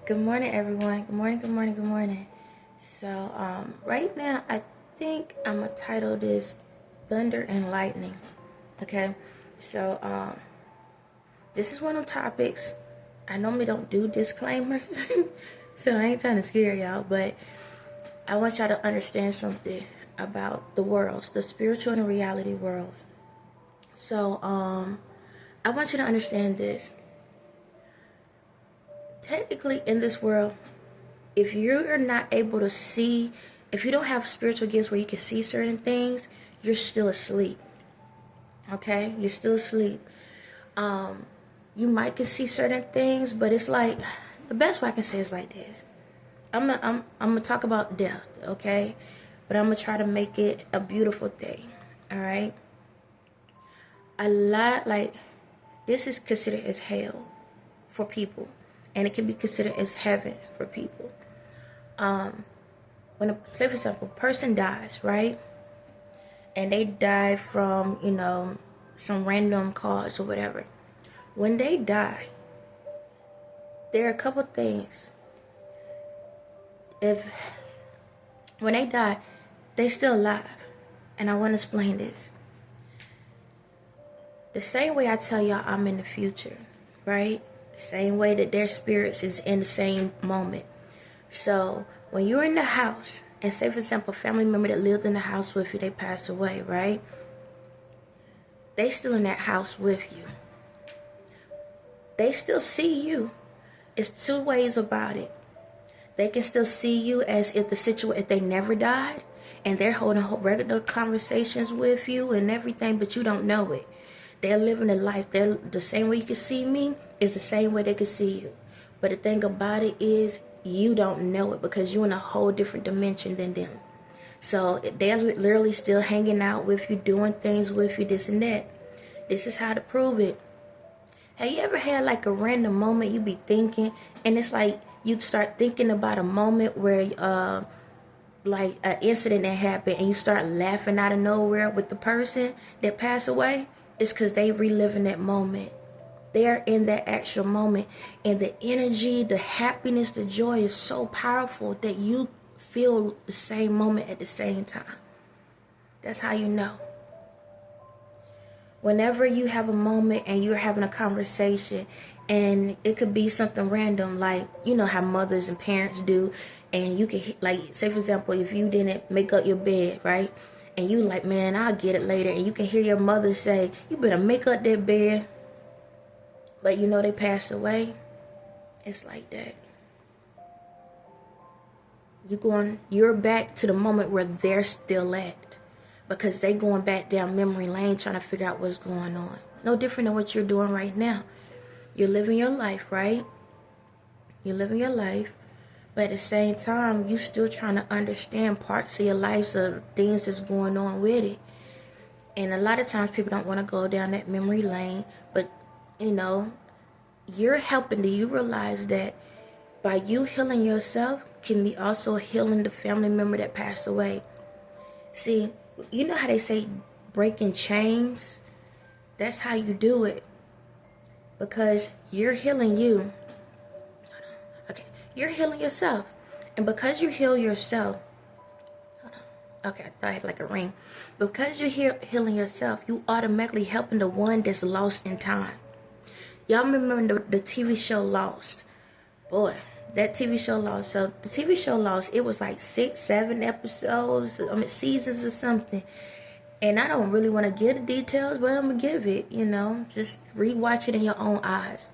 Good morning, everyone. Good morning, good morning, good morning. So, right now, I think I'm gonna title this Thunder and Lightning. Okay? So, this is one of the topics. I normally don't do disclaimers, so I ain't trying to scare y'all, but I want y'all to understand something about the worlds, the spiritual and reality world. So, I want you to understand this. Technically, in this world, if you're not able to see, if you don't have spiritual gifts where you can see certain things, you're still asleep. Okay? You're still asleep. You might can see certain things, but it's like, the best way I can say is like this. I'm gonna talk about death, okay? But I'm gonna try to make it a beautiful thing. Alright? A lot, like, this is considered as hell for people. And it can be considered as heaven for people. When say for example, a person dies, right? And they die from, some random cause or whatever. When they die, there are a couple things. When they die, they still alive. And I want to explain this. The same way I tell y'all I'm in the future, right? The same way that their spirits is in the same moment. So when you're in the house, and say for example, a family member that lived in the house with you, they passed away, right? They still in that house with you. They still see you. It's two ways about it. They can still see you as if if they never died, and they're holding regular conversations with you and everything, but you don't know it. They're living a life. They're the same way you can see me is the same way they can see you. But the thing about it is, you don't know it because you're in a whole different dimension than them. So they're literally still hanging out with you, doing things with you, this and that. This is how to prove it. Have you ever had like a random moment you be thinking, and it's like you'd start thinking about a moment where like an incident that happened, and you start laughing out of nowhere with the person that passed away? It's because they reliving that moment. They're in that actual moment, and the energy, the happiness, the joy is so powerful that you feel the same moment at the same time. That's how you know. Whenever you have a moment and you're having a conversation, and it could be something random, like, you know how mothers and parents do, and you can, like, say for example, if you didn't make up your bed, right? And you like, man, I'll get it later. And you can hear your mother say, you better make up that bed. But you know they passed away. It's like that. You're back to the moment where they're still at. Because they going back down memory lane trying to figure out what's going on. No different than what you're doing right now. You're living your life, right? You're living your life. But at the same time, you still trying to understand parts of your life, of things that's going on with it. And a lot of times people don't want to go down that memory lane. But, you're helping. Do you realize that by you healing yourself can be also healing the family member that passed away? See, you know how they say breaking chains? That's how you do it. Because you're healing you. Okay, you're healing yourself. And because you heal yourself, okay, I thought I had like a ring. Because you're healing yourself, you automatically helping the one that's lost in time. Y'all remember the TV show Lost? Boy, that TV show Lost. So the TV show Lost, it was like 6, 7 episodes, seasons or something. And I don't really want to give the details, but I'm going to give it, just rewatch it in your own eyes.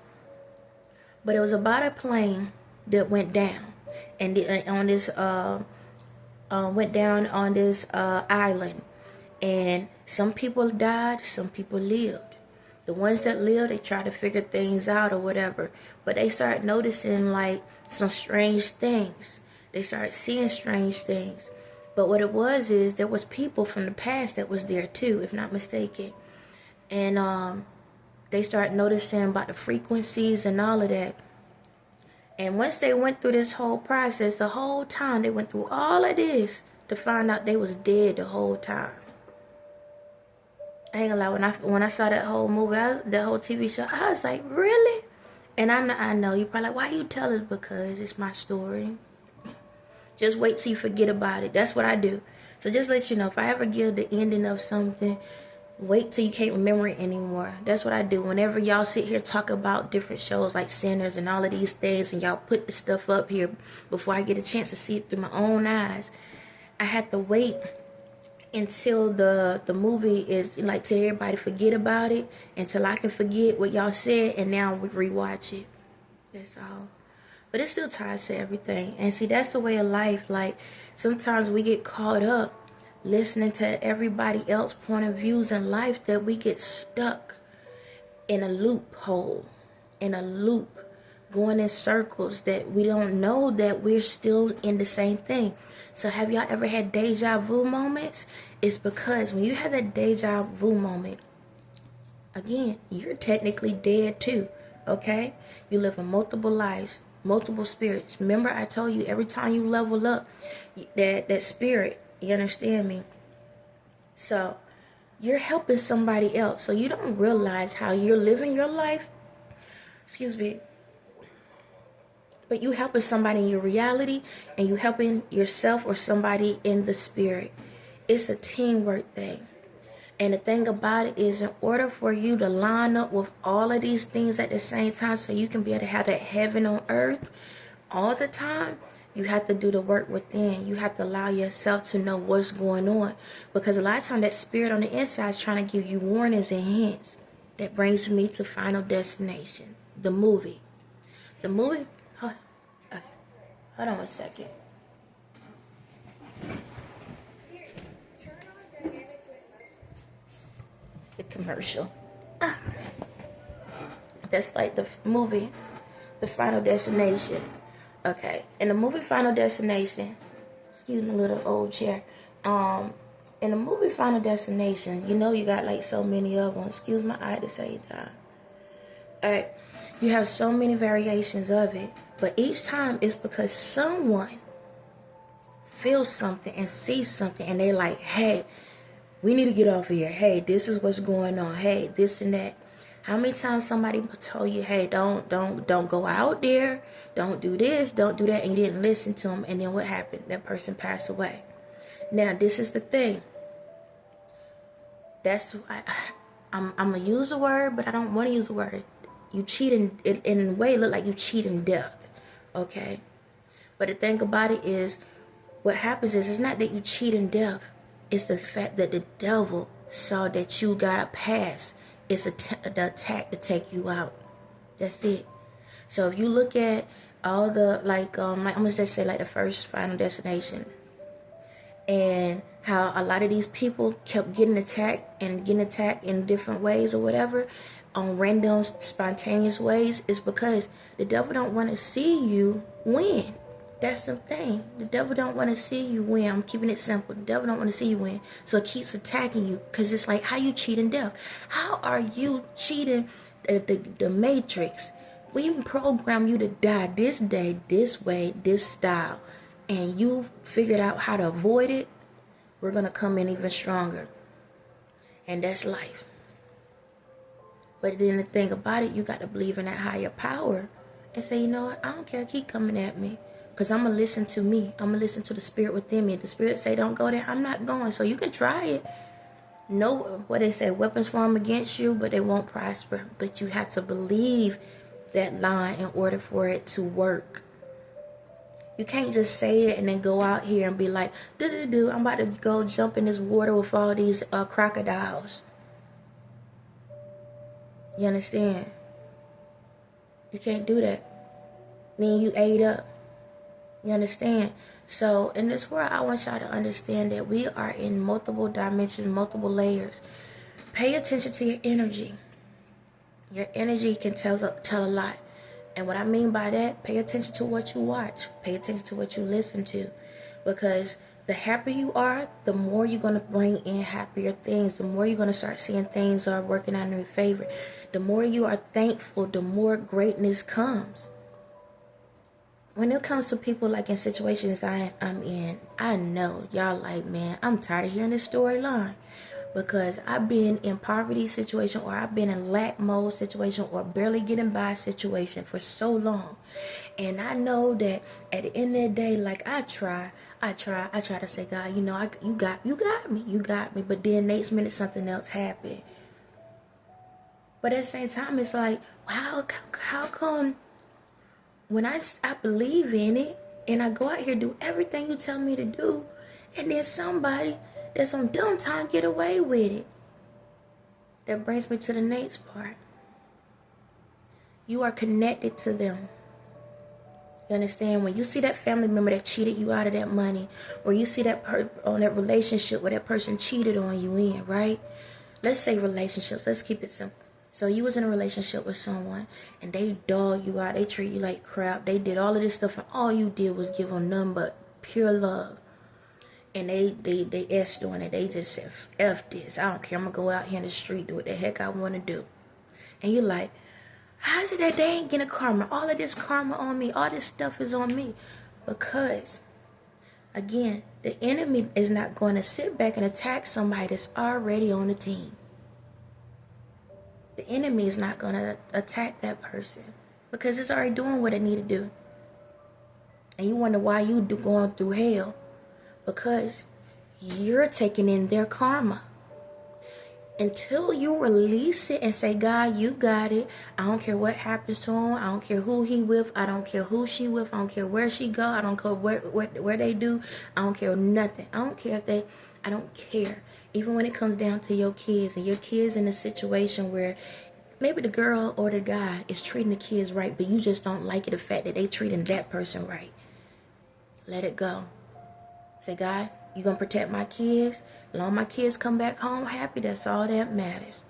But it was about a plane that went down. And went down on this island. And some people died, some people lived. The ones that live, they try to figure things out or whatever. But they start noticing like some strange things. They start seeing strange things. But what it was is there was people from the past that was there too, if not mistaken. And they start noticing about the frequencies and all of that. And once they went through this whole process, the whole time they went through all of this to find out they was dead the whole time. I ain't gonna lie, when I saw that whole movie, that whole TV show, I was like, really? And I know you're probably like, why you tell it? Because it's my story. Just wait till you forget about it. That's what I do. So just let you know, if I ever give the ending of something, wait till you can't remember it anymore. That's what I do. Whenever y'all sit here talk about different shows like Sinners and all of these things, and y'all put the stuff up here before I get a chance to see it through my own eyes, I had to wait until the movie is like, till everybody forget about it, until I can forget what y'all said, and now we rewatch it. That's all. But it still ties to everything. And see, that's the way of life. Like, sometimes we get caught up listening to everybody else's point of views in life, that we get stuck in a loophole, in a loop, going in circles, that we don't know that we're still in the same thing. So have y'all ever had deja vu moments? It's because when you have that deja vu moment, again, you're technically dead too, okay? You live in multiple lives, multiple spirits. Remember, I told you, every time you level up, that spirit, you understand me? So you're helping somebody else. So you don't realize how you're living your life. Excuse me. But you helping somebody in your reality, and you helping yourself or somebody in the spirit. It's a teamwork thing. And the thing about it is, in order for you to line up with all of these things at the same time, so you can be able to have that heaven on earth all the time, you have to do the work within. You have to allow yourself to know what's going on. Because a lot of times that spirit on the inside is trying to give you warnings and hints. That brings me to Final Destination, the movie. The movie, hold on one second. The commercial. That's like the movie, The Final Destination. Okay, in the movie Final Destination, excuse my little old chair. In the movie Final Destination, you know you got like so many of them. Excuse my eye at the same time. Alright, you have so many variations of it, but each time it's because someone feels something and sees something, and they're like, hey, we need to get off of here. Hey, this is what's going on. Hey, this and that. How many times somebody told you, hey, don't go out there. Don't do this, don't do that, and you didn't listen to them, and then what happened? That person passed away. Now, this is the thing. That's why I'm going to use the word, but I don't want to use the word. You cheat in a way, it look like you cheat in death. Okay? But the thing about it is, what happens is, it's not that you cheat in death. It's the fact that the devil saw that you got a pass. It's the attack to take you out. That's it. So if you look at all the, like I'm going to just say like the first Final Destination, and how a lot of these people kept getting attacked in different ways or whatever, on random, spontaneous ways, is because the devil don't want to see you win. That's the thing. The devil don't want to see you win. I'm keeping it simple. The devil don't want to see you win. So it keeps attacking you. Because it's like, how you cheating death? How are you cheating the Matrix? We program you to die this day, this way, this style. And you figured out how to avoid it. We're going to come in even stronger. And that's life. But then the thing about it, you got to believe in that higher power. And say, you know what? I don't care. Keep coming at me. Because I'm going to listen to me. I'm going to listen to the spirit within me. If the spirit say don't go there, I'm not going. So you can try it. No, what they say, weapons form against you, but they won't prosper. But you have to believe that line in order for it to work. You can't just say it and then go out here and be like, I'm about to go jump in this water with all these crocodiles. You understand? You can't do that. Then you ate up. You understand? So in this world, I want y'all to understand that we are in multiple dimensions, multiple layers. Pay attention to your energy. Your energy can tell a lot. And what I mean by that, pay attention to what you watch. Pay attention to what you listen to. Because the happier you are, the more you're going to bring in happier things. The more you're going to start seeing things are working out in your favor. The more you are thankful, the more greatness comes. When it comes to people like in situations I'm in, I know y'all like, man, I'm tired of hearing this storyline. because I've been in poverty situation, or I've been in lack mode situation, or barely getting by situation for so long. And I know that at the end of the day, like I try to say, God, you know, you got me. But then next minute something else happened. But at the same time, it's like, how come when I believe in it and I go out here do everything you tell me to do, and then somebody that's on dumb time get away with it? That brings me to the next part. You are connected to them. You understand? When you see that family member that cheated you out of that money, or you see that on that relationship where that person cheated on you in, right? Let's say relationships. Let's keep it simple. So you was in a relationship with someone, and they dogged you out. They treat you like crap. They did all of this stuff, and all you did was give them nothing but pure love. And they asked on it. They just said, F this. I don't care. I'm going to go out here in the street, do what the heck I want to do. And you're like, how is it that they ain't getting karma? All of this karma on me. All this stuff is on me. Because, again, the enemy is not going to sit back and attack somebody that's already on the team. The enemy is not going to attack that person because it's already doing what it need to do. And you wonder why you going through hell. Because you're taking in their karma. Until you release it and say, God, you got it. I don't care what happens to him. I don't care who he with. I don't care who she with. I don't care where she go. I don't care where they do. I don't care nothing. I don't care if I don't care. Even when it comes down to your kids, and your kids in a situation where maybe the girl or the guy is treating the kids right, but you just don't like it, the fact that they treating that person right. Let it go. Say, God, you gonna protect my kids. As long as my kids come back home happy, that's all that matters.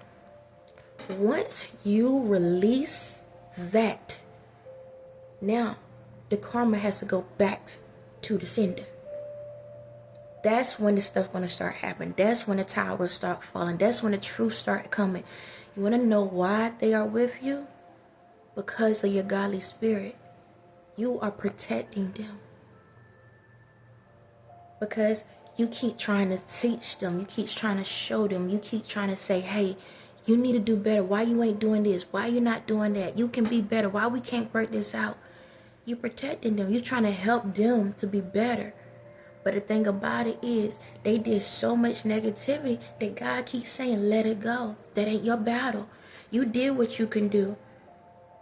Once you release that, now the karma has to go back to the sender. That's when the stuff gonna start happening. That's when the towers start falling. That's when the truth start coming. You wanna know why they are with you? Because of your godly spirit. You are protecting them. Because you keep trying to teach them. You keep trying to show them. You keep trying to say, hey, you need to do better. Why you ain't doing this? Why you not doing that? You can be better. Why we can't work this out? You're protecting them. You're trying to help them to be better. But the thing about it is, they did so much negativity that God keeps saying, let it go. That ain't your battle. You did what you can do.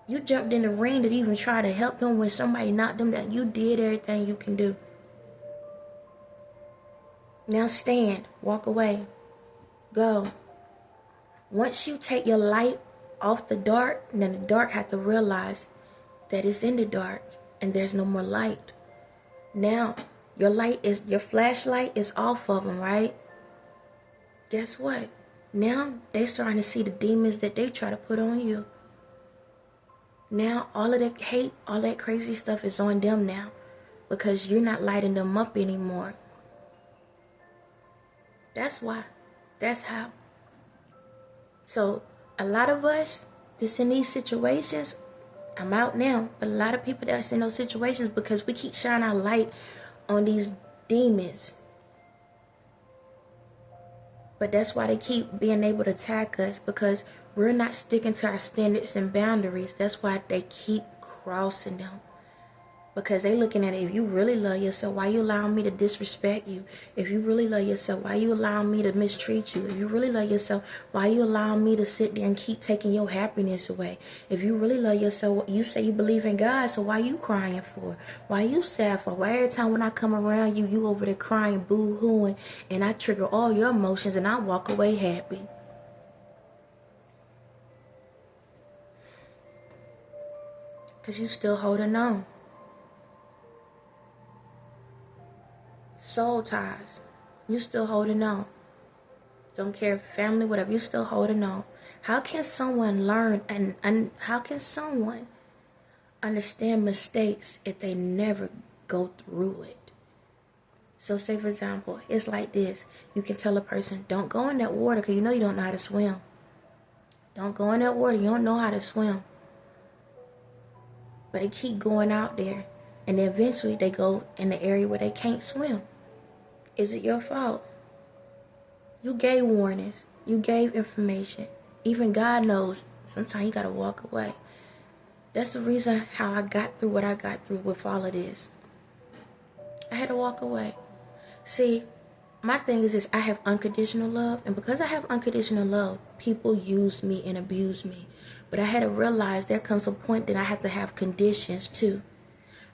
You jumped in the ring to even try to help them when somebody knocked them down. You did everything you can do. Now stand, walk away, go. Once you take your light off the dark, then the dark have to realize that it's in the dark and there's no more light. Now, your flashlight is off of them, right? Guess what? Now they starting to see the demons that they try to put on you. Now all of that hate, all that crazy stuff is on them now because you're not lighting them up anymore. That's why. That's how. So a lot of us that's in these situations, I'm out now, but a lot of people that's in those situations because we keep shining our light on these demons. But that's why they keep being able to attack us, because we're not sticking to our standards and boundaries. That's why they keep crossing them. Because they looking at it, if you really love yourself, why you allowing me to disrespect you? If you really love yourself, why you allowing me to mistreat you? If you really love yourself, why you allowing me to sit there and keep taking your happiness away? If you really love yourself, you say you believe in God, so why you crying for? Why you sad for? Why every time when I come around you, you over there crying, boo-hooing, and I trigger all your emotions and I walk away happy? Because you still holding on. Soul ties, you still holding on. Don't care if family, whatever, you still holding on. How can someone learn and how can someone understand mistakes if they never go through it? So say for example, it's like this. You can tell a person, don't go in that water because you know you don't know how to swim. Don't go in that water, you don't know how to swim. But they keep going out there, and then eventually they go in the area where they can't swim. Is it your fault? You gave warnings. You gave information. Even God knows sometimes you gotta walk away. That's the reason how I got through what I got through with all of this. I had to walk away. See, my thing is I have unconditional love, and because I have unconditional love, people use me and abuse me. But I had to realize there comes a point that I have to have conditions too.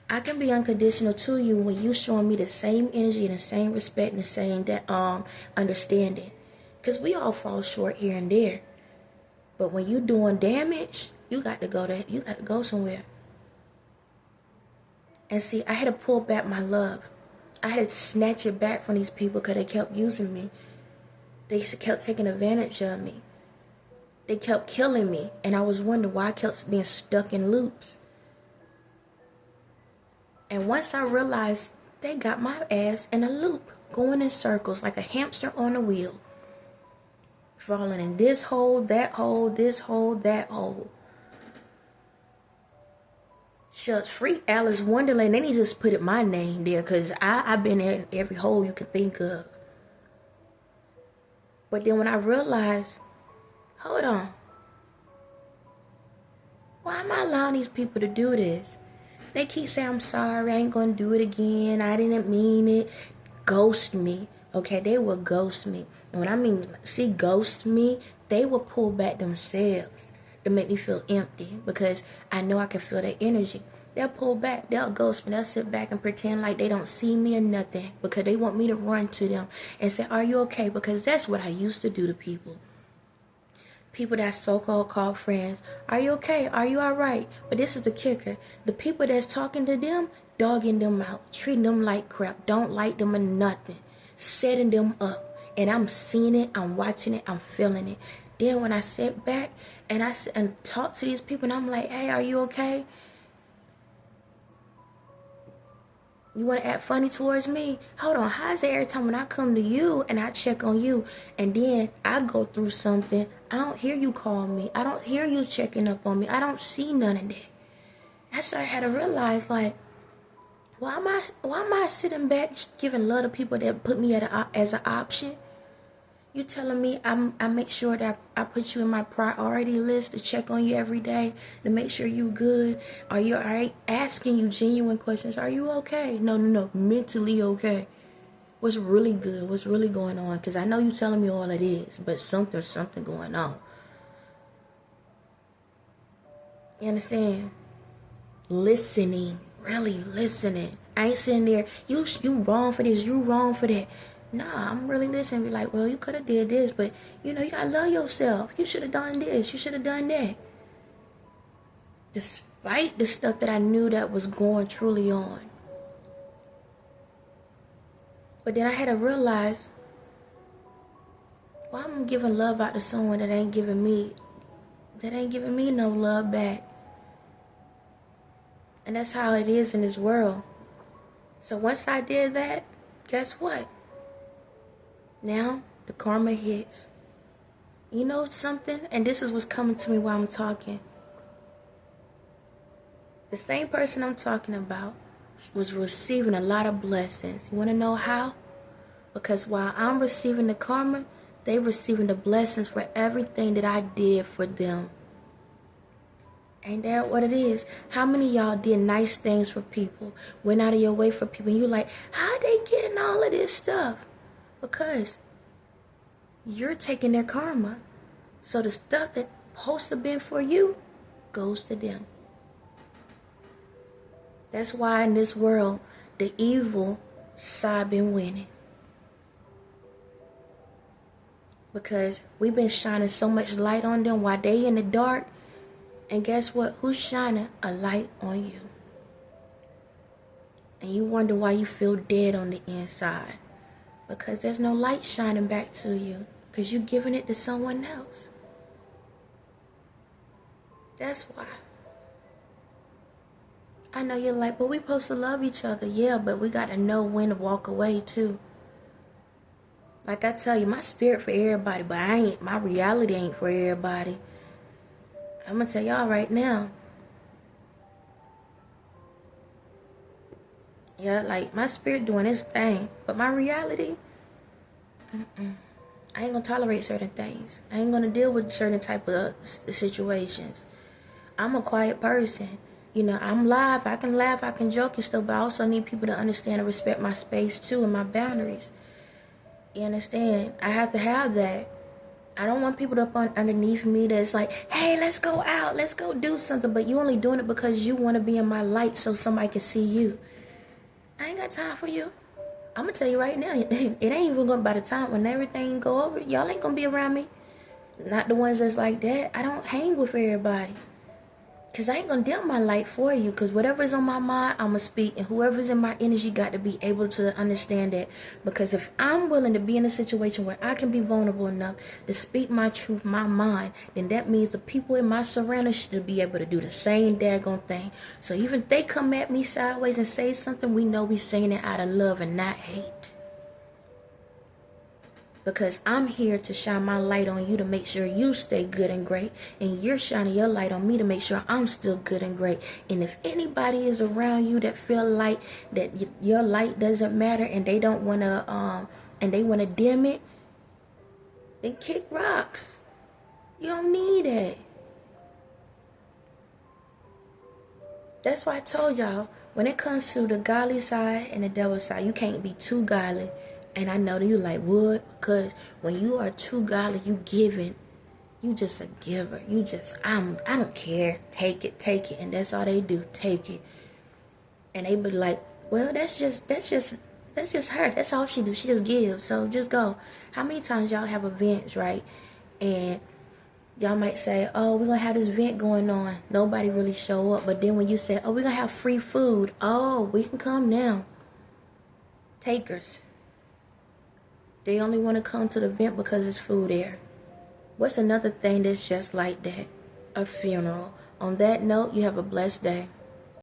I can be unconditional to you when you showing me the same energy and the same respect and the same understanding. Because we all fall short here and there. But when you doing damage, you got to go somewhere. And see, I had to pull back my love. I had to snatch it back from these people because they kept using me. They kept taking advantage of me. They kept killing me. And I was wondering why I kept being stuck in loops. And once I realized they got my ass in a loop, going in circles like a hamster on a wheel. Falling in this hole, that hole, this hole, that hole. Shucks, free Alice Wonderland. Then he just put my name there because I've been in every hole you could think of. But then when I realized, hold on. Why am I allowing these people to do this? They keep saying, I'm sorry, I ain't going to do it again. I didn't mean it. Ghost me. Okay, they will ghost me. And when I mean, ghost me, they will pull back themselves to make me feel empty because I know I can feel their energy. They'll pull back, they'll ghost me, they'll sit back and pretend like they don't see me or nothing because they want me to run to them and say, are you okay? Because that's what I used to do to people. People that so-called called friends, are you okay? Are you all right? But this is the kicker. The people that's talking to them, dogging them out, treating them like crap, don't like them or nothing, setting them up. And I'm seeing it, I'm watching it, I'm feeling it. Then when I sit back and I sit and talk to these people and I'm like, hey, are you okay? You want to act funny towards me? Hold on, how is it every time when I come to you and I check on you and then I go through something, I don't hear you call me. I don't hear you checking up on me. I don't see none of that. That's why I had to realize, like, why am I sitting back giving love to people that put me as an option? You telling me I make sure that I put you in my priority list to check on you every day, to make sure you good? Are you alright? Asking you genuine questions. Are you okay? No. Mentally okay. What's really good? What's really going on? Because I know you telling me all it is, but something going on. You understand? Listening. Really listening. I ain't sitting there, you wrong for this, you wrong for that. Nah, I'm really listening. Be like, well, you could have did this, but you gotta love yourself. You should have done this. You should have done that. Despite the stuff that I knew that was going truly on. But then I had to realize, why I'm giving love out to someone that ain't giving me no love back. And that's how it is in this world. So once I did that, guess what? Now, the karma hits. You know something? And this is what's coming to me while I'm talking. The same person I'm talking about was receiving a lot of blessings. You want to know how? Because while I'm receiving the karma, they're receiving the blessings for everything that I did for them. Ain't that what it is? How many of y'all did nice things for people? Went out of your way for people. And you're like, how they getting all of this stuff? Because you're taking their karma. So the stuff that supposed to been for you goes to them. That's why in this world, the evil side been winning. Because we've been shining so much light on them while they in the dark. And guess what? Who's shining a light on you? And you wonder why you feel dead on the inside. Because there's no light shining back to you. Because you're giving it to someone else. That's why. I know you're like, but we supposed to love each other. Yeah, but we got to know when to walk away too. Like I tell you, my spirit for everybody, but my reality ain't for everybody. I'm going to tell y'all right now. Yeah, like my spirit doing its thing. But my reality, I ain't gonna tolerate certain things. I ain't gonna deal with certain type of situations. I'm a quiet person. You know, I'm live. I can laugh, I can joke and stuff, but I also need people to understand and respect my space too and my boundaries. You understand? I have to have that. I don't want people to up underneath me that's like, hey, let's go out, let's go do something, but you only doing it because you want to be in my light so somebody can see you. I ain't got time for you. I'm gonna tell you right now, it ain't even going by the time when everything go over, y'all ain't gonna be around me. Not the ones that's like that. I don't hang with everybody. Because I ain't going to dim my light for you. Because whatever's on my mind, I'm going to speak. And whoever's in my energy got to be able to understand that. Because if I'm willing to be in a situation where I can be vulnerable enough to speak my truth, my mind, then that means the people in my surroundings should be able to do the same daggone thing. So even if they come at me sideways and say something, we know we saying it out of love and not hate. Because I'm here to shine my light on you to make sure you stay good and great. And you're shining your light on me to make sure I'm still good and great. And if anybody is around you that feel like that your light doesn't matter and they don't want to, and they want to dim it, then kick rocks. You don't need it. That's why I told y'all, when it comes to the godly side and the devil side, you can't be too godly. And I know that you like wood, because when you are too godly, you giving. You just a giver. You just, I don't care. Take it. And that's all they do. Take it. And they be like, well, that's just her. That's all she do. She just gives. So just go. How many times y'all have events, right? And y'all might say, oh, we're going to have this event going on. Nobody really show up. But then when you say, oh, we're going to have free food. Oh, we can come now. Takers. They only want to come to the event because it's food there. What's another thing that's just like that? A funeral. On that note, you have a blessed day.